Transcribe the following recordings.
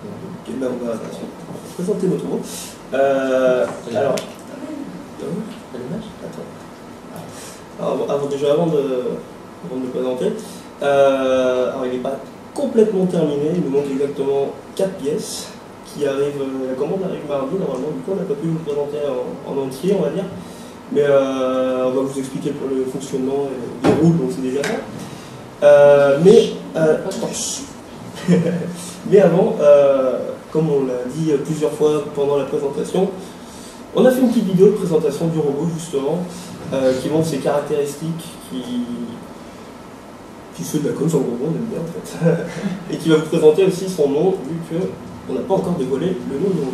Ok, ben on va présenter notre robot. Alors, avant de le présenter, alors il n'est pas complètement terminé, il nous manque exactement 4 pièces qui arrivent, la commande arrive mardi normalement, du coup on n'a pas pu vous le présenter en entier on va dire, mais on va vous expliquer pour le fonctionnement et le roule, donc c'est déjà ça. Mais avant, comme on l'a dit plusieurs fois pendant la présentation, on a fait une petite vidéo de présentation du robot justement, qui montre ses caractéristiques, qui fait de la com sur le robot, on aime bien en fait, et qui va vous présenter aussi son nom, vu qu'on n'a pas encore dévoilé le nom du robot.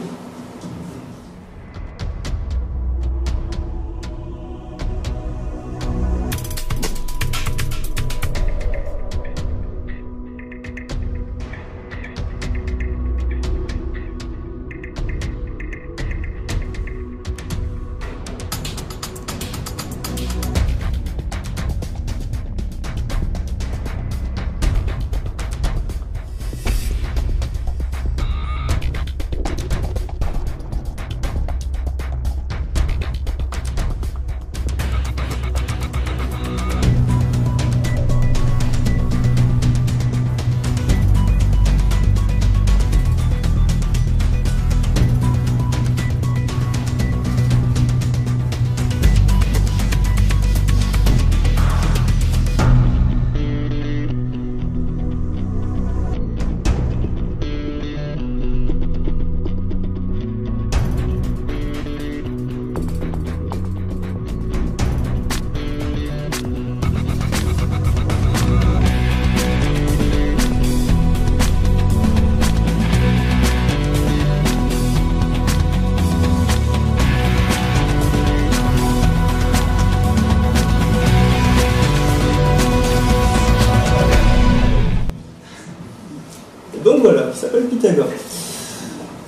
Donc voilà, il s'appelle Pythagore.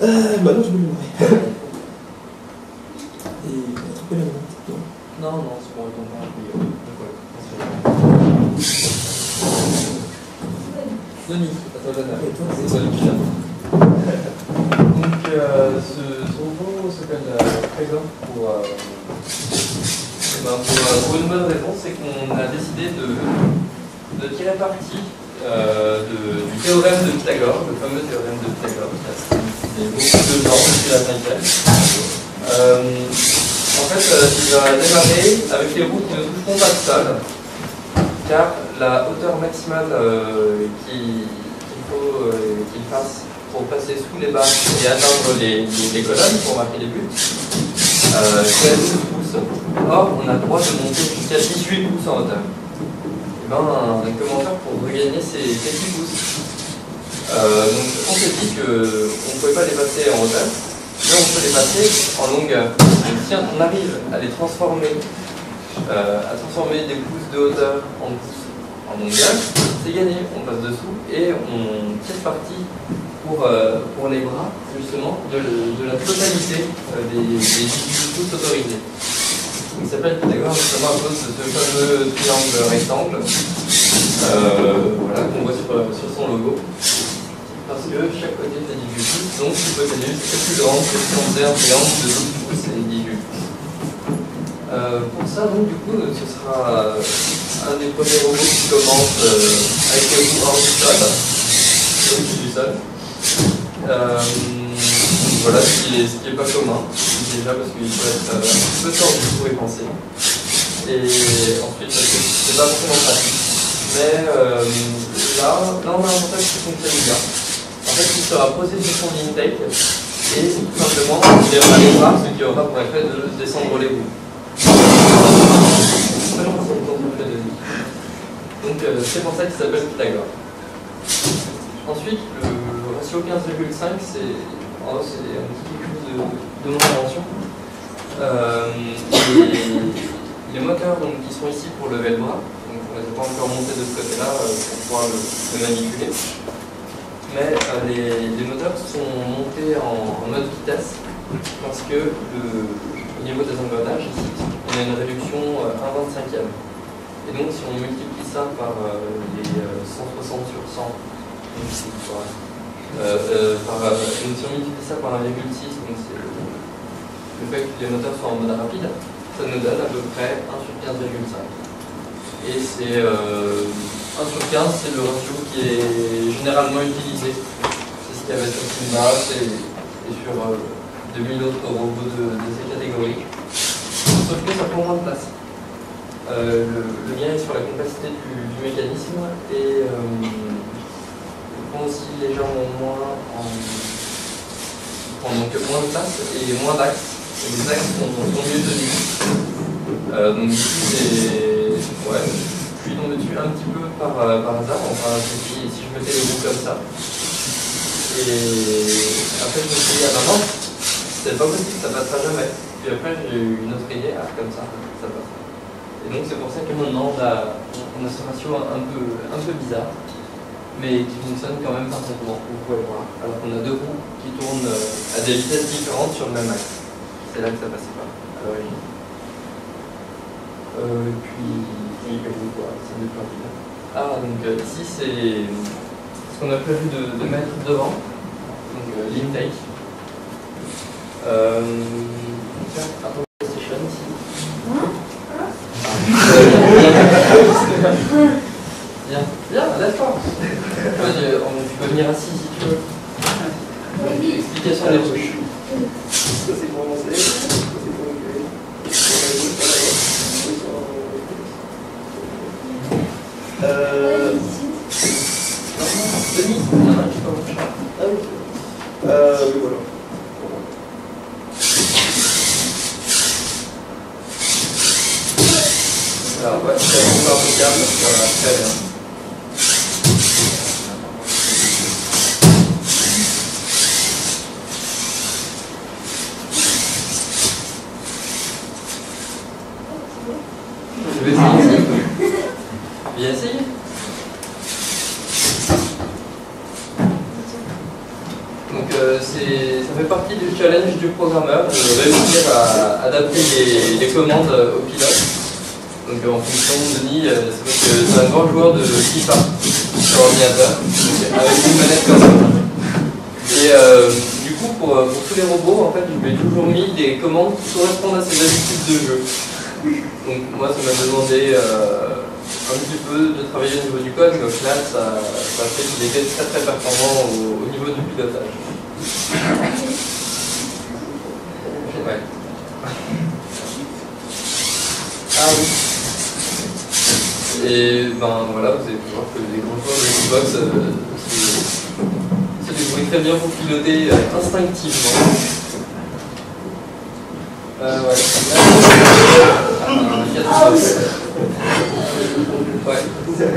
Maintenant je vais le montrer. Et attraper la main. Non, c'est bon, Denis, à toi l'honneur. C'est toi le pilote. Donc, ce robot s'appelle Pythagore pour une bonne raison, c'est qu'on a décidé de tirer parti du théorème de Pythagore, le fameux théorème de Pythagore, qui a beaucoup de gens depuis la 5e. En fait, il va démarrer avec les routes qui ne toucheront pas de sol, car la hauteur maximale qu'il faut qu'il fasse pour passer sous les barres et atteindre les colonnes pour marquer les buts, c'est 12 pouces. Or, on a le droit de monter jusqu'à 18 pouces en hauteur. Et ben, un commentaire pour regagner ces 10 pouces. Donc, on s'est dit qu'on ne pouvait pas les passer en hauteur, mais on peut les passer en longueur. Donc, si on arrive à les transformer, des pouces de hauteur en pouces en longueur, c'est gagné. On passe dessous et on tire parti pour les bras, justement, de la totalité des 18 pouces autorisés. Il s'appelle Pythagore justement à cause de ce fameux triangle rectangle qu'on voit sur son logo. Parce que chaque côté fait 18 pouces, donc l'hypoténuse est plus grande que si on faisait un triangle de 12 pouces et 18 pouces. Pour ça, donc, du coup, ce sera un des premiers robots qui commence avec les roues hors du sol, au-dessus du sol. Voilà, ce qui est pas commun, déjà parce qu'il faut être un peu tordu pour y penser. Et ensuite, parce que c'est pas forcément pratique. Mais là, on a un montage qui fonctionne bien. En fait, il sera posé sur son intake et tout simplement, il lèvera les bras, ce qui aura pour effet de descendre les roues. Donc, c'est pour ça qu'il s'appelle Pythagore. Ensuite, le ratio 15,5, c'est un petit quelque chose de mon invention. Les moteurs donc, qui sont ici pour lever le bras, donc on ne les a pas encore montés de ce côté-là pour pouvoir le manipuler. Mais les moteurs sont montés en mode vitesse parce que au niveau des engrenages, ici, on a une réduction 1/25e. Et donc si on multiplie ça par les 160 sur 100, donc c'est Donc si on multiplie ça par 1,6, donc c'est le fait que les moteurs soient en mode rapide, ça nous donne à peu près 1 sur 15,5. Et c'est 1 sur 15, c'est le ratio qui est généralement utilisé. C'est ce qu'il y avait sur Simba et sur 2000 autres robots de ces catégories. Sauf que ça prend moins de place. Le lien est sur la complexité du mécanisme et prend aussi légèrement moins donc moins de place et moins d'axes. Les axes sont mieux tenus. Donc ici c'est. Ouais, je suis tombé dessus un petit peu par hasard. Enfin, si je mettais les roues comme ça. Et après je me suis dit, ah non, c'est pas possible, ça passera jamais. Puis après j'ai eu une autre idée, comme ça passe. Et donc c'est pour ça que maintenant on a ce ratio un peu bizarre, mais qui fonctionne quand même parfaitement, vous pouvez le voir. Alors qu'on a deux roues qui tournent à des vitesses différentes sur le même axe. C'est là que ça passait pas, à l'origine. Puis quoi, c'est plus rapide. Ah, donc ici c'est ce qu'on a prévu de mettre devant, donc l'intake. Tiens, un PlayStation ici. Viens, lève-toi. Tu peux venir assis si tu veux. Explication des touches. Ça c'est pour avancer, ça c'est pour reculer. Denis, il y en a un qui peut marcher. Ah oui. Oui, voilà. Alors, ouais, c'est un peu calme, voilà, très bien. Je vais essayer. Bien essayé. Donc ça fait partie du challenge du programmeur de réussir à adapter les commandes au pilote. Donc en fonction de Denis, c'est parce que c'est un grand joueur de FIFA sur ordinateur, avec une manette comme ça. Et du coup pour tous les robots, en fait, je lui ai toujours mis des commandes qui correspondent à ses habitudes de jeu. Donc moi ça m'a demandé un petit peu de travailler au niveau du code, mais au final ça fait qu'il était très très performant au niveau du pilotage. Ouais. Ah oui. Et ben voilà, vous allez voir que les gros joueurs de Xbox se débrouillent très bien pour piloter instinctivement. Ouais. Ouais. Est-ce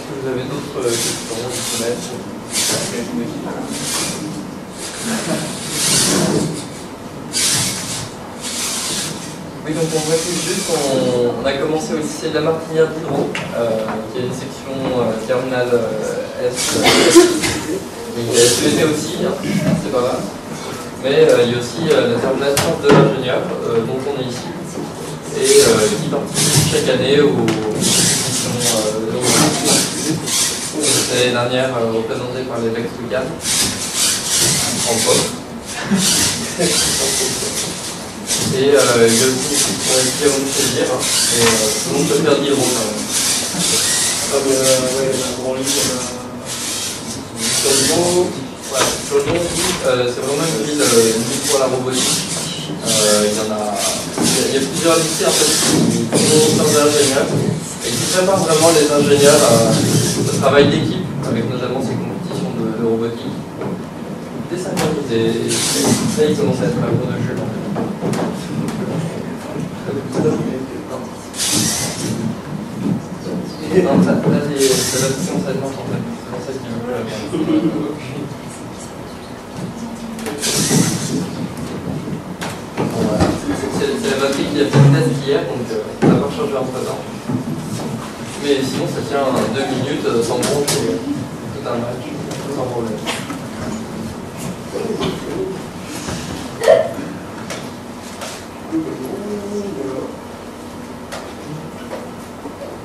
que vous avez d'autres questions? Oui, donc on précise juste qu'on a commencé au lycée de la Martinière d'Hydro, qui est une section terminale S. Il y a SET aussi, hein, c'est pas mal. Mais il y a aussi la terminale sciences de l'ingénieur, dont on est ici, et qui participe chaque année aux compétitions l'année dernière représentées par les Lex Lucan, en pop. Et il y a aussi une équipe qui ont été à Montpellier, et tout le monde peut faire d'hydro quand même. Ah, ouais, la grande ligne, Sur Lyon, c'est vraiment une ville pour la robotique. Il y a plusieurs lycées en fait, qui font d'ingénieurs et qui préparent vraiment les ingénieurs au travail d'équipe, avec notamment ces compétitions de robotique. Désynchronisées, et là ils commencent à être un cours de jeu. Non, là, c'est l'adaptation, ça demande en fait. C'est pour ça qu'il veut c'est la batterie qui a fait une test hier, donc ça va pas changer en présent. Mais sinon, ça tient 2 minutes sans broncher tout un match, sans problème.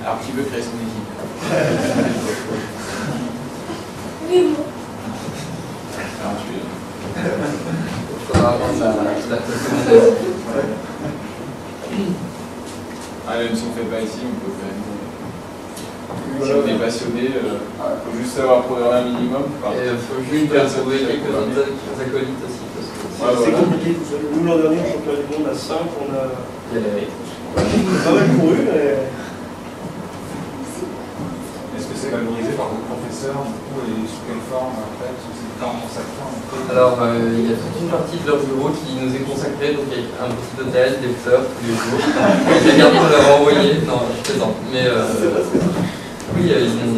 Alors qui veut créer son équipe? Oui, bon. Alors, tu es... Il faudra avoir la Ah, même si on ne fait pas ici, on peut quand même. Si on est passionné, il faut juste savoir programmer un minimum. Et il faut juste trouver quelques acolytes aussi. C'est compliqué tout seul. Nous, l'an dernier, au championnat du monde, à 5, on a pas mal couru, mais. Est-ce que c'est valorisé par vos professeurs et sous quelle forme après? Parce que c'est le temps consacré. Alors, il y a toute une partie de leur bureau qui nous est consacrée, donc avec un petit hôtel, des fleurs tous les jours. Les garçons leur a envoyé, non, je plaisante, mais oui, ils ont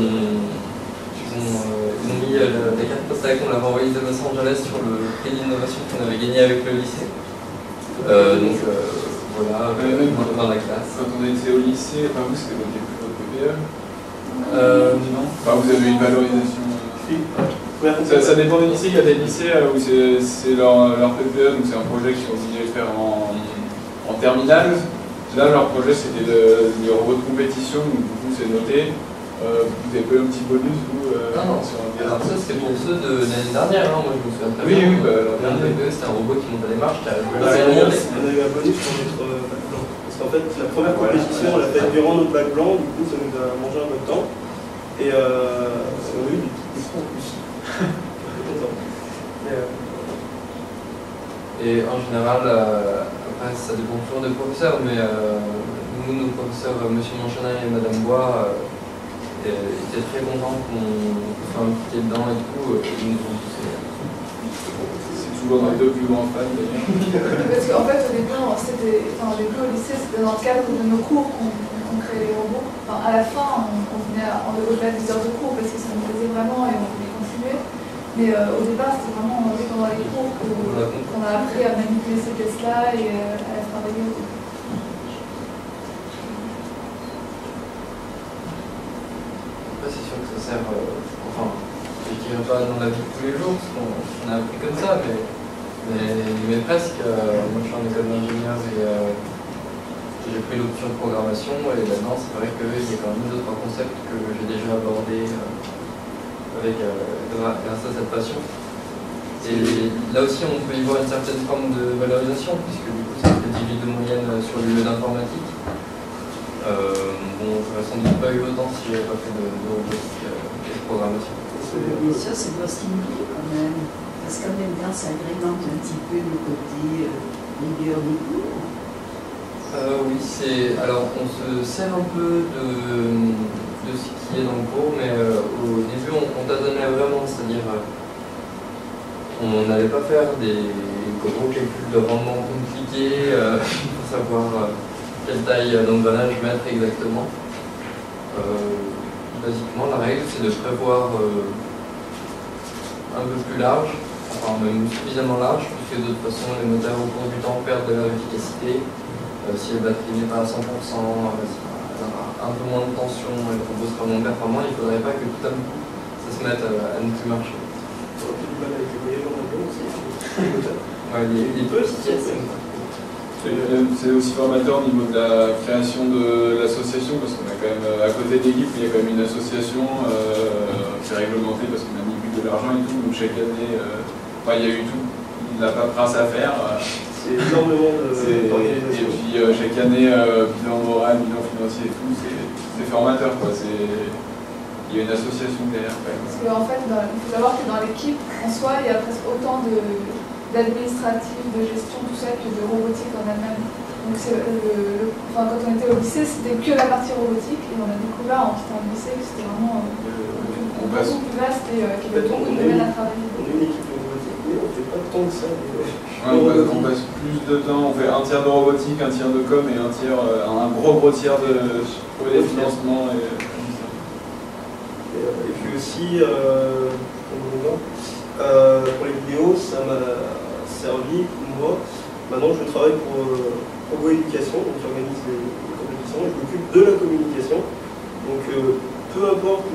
mis la carte postale qu'on leur a envoyée de Los Angeles sur le prix d'innovation qu'on avait gagné avec le lycée. Donc voilà, dans la classe. Quand on était au lycée, enfin vous, c'était votre PPE? Non. Enfin, vous avez une valorisation. Ça dépend des lycées. Il y a des lycées où c'est leur PPE, donc c'est un projet qu'ils ont obligé de faire en terminale. Là, leur projet c'était le robot de compétition, donc du coup c'est noté. Vous avez pas eu un petit bonus vous non. Sur un alors ça c'était pour ceux de l'année dernière, hein. Moi je me souviens très bien. Oui, leur PPE c'était un robot qui montait les marches, qui a On a eu un bonus pour notre bac blanc. Parce qu'en fait, la première compétition, on l'a faite durant notre bac blanc, du coup ça nous a mangé un peu de temps. Et on a eu des petits points en plus. Et en général, après ça dépend toujours des professeurs, mais nous, nos professeurs, M. Manchanin et Mme Bois, étaient très contents qu'on soit impliqué dedans et tout. Ils nous ont poussé. C'est toujours nos deux plus grands fans d'ailleurs. Parce qu'en fait, au début, au lycée, c'était dans le cadre de nos cours qu'on créait les robots. Enfin, à la fin, on venait au-delà des heures de cours parce que ça nous plaisait vraiment et on voulait continuer. Mais au départ, c'était vraiment pendant les cours qu'on a appris à manipuler ces pièces-là et à travailler. C'est sûr que ça sert, enfin, je dirais pas dans la vie de tous les jours, parce qu'on a appris comme ça, mais presque. Moi je suis en école d'ingénieur et j'ai pris l'option programmation, et là-dedans c'est vrai qu'il y a quand même 2 ou 3 concepts que j'ai déjà abordés grâce à cette passion. Et là aussi on peut y voir une certaine forme de valorisation, puisque du coup ça fait 18 de moyenne sur le lieu d'informatique. Bon, j'aurais sans doute pas eu autant si j'avais pas fait de robotique et de programmation. Ça, c'est pas stimulant quand même. Parce qu'en même temps, ça agrémente un petit peu le côté rigueur des cours. Oui, alors on se sert un peu de ce qui est dans le cours, mais au début on tâtonnait vraiment, c'est-à-dire on n'allait pas faire des gros calculs de rendement compliqués pour savoir quelle taille d'engrenage mettre exactement. Basiquement, la règle c'est de prévoir un peu plus large, enfin même suffisamment large, puisque de toute façon les moteurs au cours du temps perdent de leur efficacité. Si la batterie n'est pas à 100%, si un peu moins de tension et le robot sera moins performant, il ne faudrait pas que tout d'un coup ça se mette à ne plus marcher. On a du mal avec les voyages en avion aussi. Ouais, les petites pièces. C'est aussi formateur au niveau de la création de l'association, parce qu'on a quand même, à côté de l'équipe, il y a quand même une association qui est réglementée parce qu'on a mis de l'argent et tout, donc chaque année, il y a eu tout, la paperasse à faire. C'est énormément d'organisation. Et puis chaque année, bilan moral, bilan financier et tout, c'est formateur, quoi. Il y a une association derrière quand même. Parce qu'en fait, il faut savoir que dans l'équipe, en soi, il y a presque autant d'administratif, de gestion, tout ça, que de robotique en elle-même. Donc quand on était au lycée, c'était que la partie robotique, et on a découvert en quittant le lycée que c'était vraiment beaucoup plus vaste et qu'il y avait beaucoup de domaines à travailler. On est une équipe de robotique, mais on ne fait pas tant que ça. On passe plus de temps, on fait un tiers de robotique, un tiers de com et un gros tiers de trouver des financements. Et puis aussi, pour les vidéos, ça m'a servi, moi. Maintenant, je travaille pour Robo Éducation, donc qui organise les compétitions, et je m'occupe de la communication. Donc, peu importe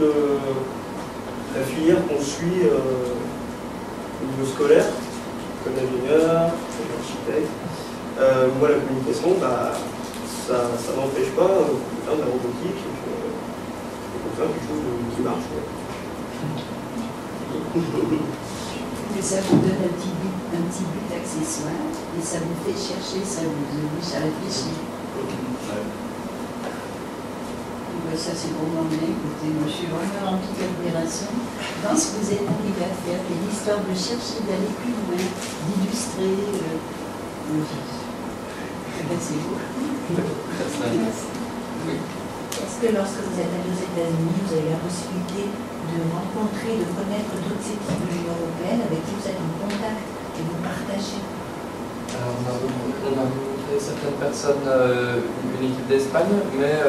la filière qu'on suit au niveau scolaire, comme l'ingénieur, comme l'architecte, moi, la communication, ça n'empêche pas de faire de la robotique. faire quelque chose qui marche. Mais ça vous donne un petit but accessoire et ça vous fait chercher, ça vous oblige à réfléchir. Ça c'est pour moi, mais écoutez, moi je suis vraiment remplie d'admiration dans ce que vous êtes arrivé à faire, et l'histoire de chercher, d'aller plus loin, d'illustrer le vif. C'est beau. Est-ce que lorsque vous êtes allé aux États-Unis, vous avez la possibilité de rencontrer, de connaître d'autres équipes de l'Union européenne avec qui vous êtes en contact et vous partagez? Alors, on a rencontré certaines personnes, une équipe d'Espagne, mais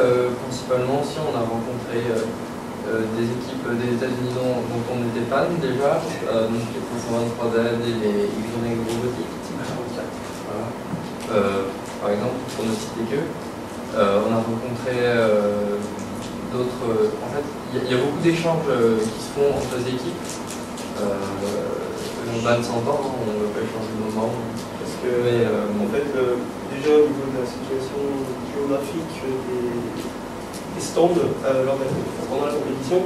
principalement aussi on a rencontré des équipes des États-Unis dont on était fan déjà, donc les 323Z et les X-Ring robotiques. Voilà. Par exemple, pour ne citer que, on a rencontré d'autres. En fait, il y a beaucoup d'échanges qui se font entre les équipes. On va de 100 ans, on ne veut pas échanger de moment. Parce que, en fait, déjà au niveau de la situation géographique des stands pendant la compétition,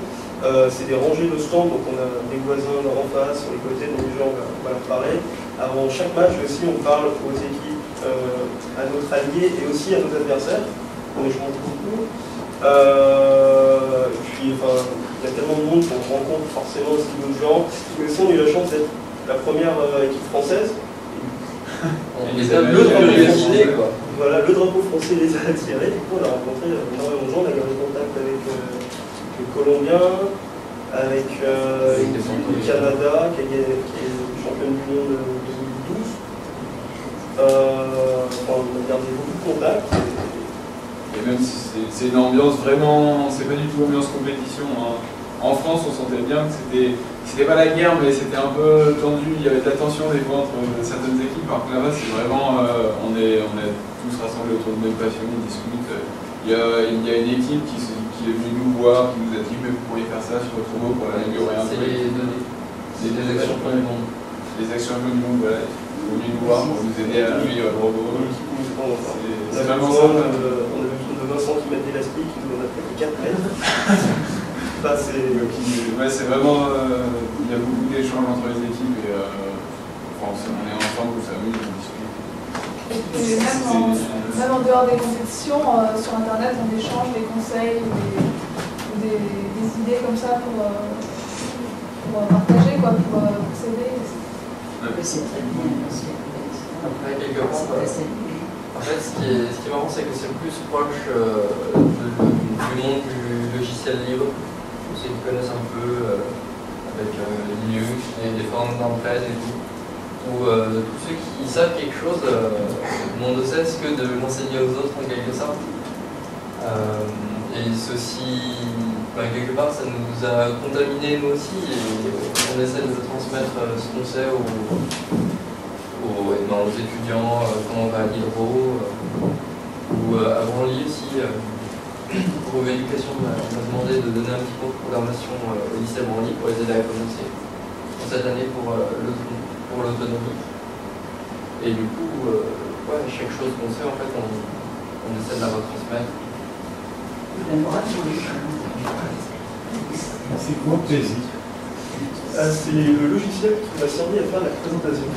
c'est des rangées de stands, donc on a des voisins en face, sur les côtés, donc déjà on va leur parler. Avant chaque match aussi, on parle aux équipes, à notre allié et aussi à nos adversaires. On échange beaucoup. Et puis, enfin, il y a tellement de monde qu'on rencontre forcément aussi d'autres gens. Nous aussi, on a eu la chance d'être la première équipe française. Le drapeau français les a attirés. Du coup, on a rencontré énormément de gens. On a gardé contact avec les Colombiens, avec l'équipe du Canada, qui est championne du monde de 2012. On a gardé beaucoup de contacts. Et même si c'est une ambiance vraiment, c'est pas du tout ambiance compétition. Hein. En France, on sentait bien que c'était pas la guerre, mais c'était un peu tendu. Il y avait de la tension des fois entre certaines équipes. Alors que là-bas, c'est vraiment, on est tous rassemblés autour de même passion, on discute. Il y a une équipe qui est venue nous voir, qui nous a dit mais vous pourriez faire ça sur votre robot pour l'améliorer un peu. C'est les ex-champions du monde. Les ex-champions du monde, voilà. Ils sont venus nous voir pour nous aider à améliorer le robot. C'est vraiment ça. On a besoin de Vincent qui mette l'élastique, qui nous en a fait 4 mètres. C'est vraiment. Il y a beaucoup d'échanges entre les équipes et on est ensemble, on s'amuse, on discute. Et même en dehors des compétitions, sur internet, on échange des conseils ou des idées comme ça pour partager, quoi, pour s'aider. C'est très bien. Après, quelque part, en fait, ce qui est marrant, c'est que c'est plus proche du monde du logiciel libre. Ceux qui connaissent un peu avec Linux, les forums d'entraide et tout, ou tous ceux qui savent quelque chose n'ont de cesse que de l'enseigner aux autres en quelque sorte. Et ceci, quelque part, ça nous a contaminés nous aussi, et on essaie de transmettre ce qu'on sait aux étudiants, comment on va à l'hydro, ou à Branly aussi. Pour l'éducation, on m'a demandé de donner un petit cours de programmation au lycée Branly pour les aider à commencer cette année pour l'autonomie. Et du coup, chaque chose qu'on sait, en fait, on essaie de la retransmettre. C'est quoi Plaisir? C'est le logiciel qui m'a servi à faire la présentation.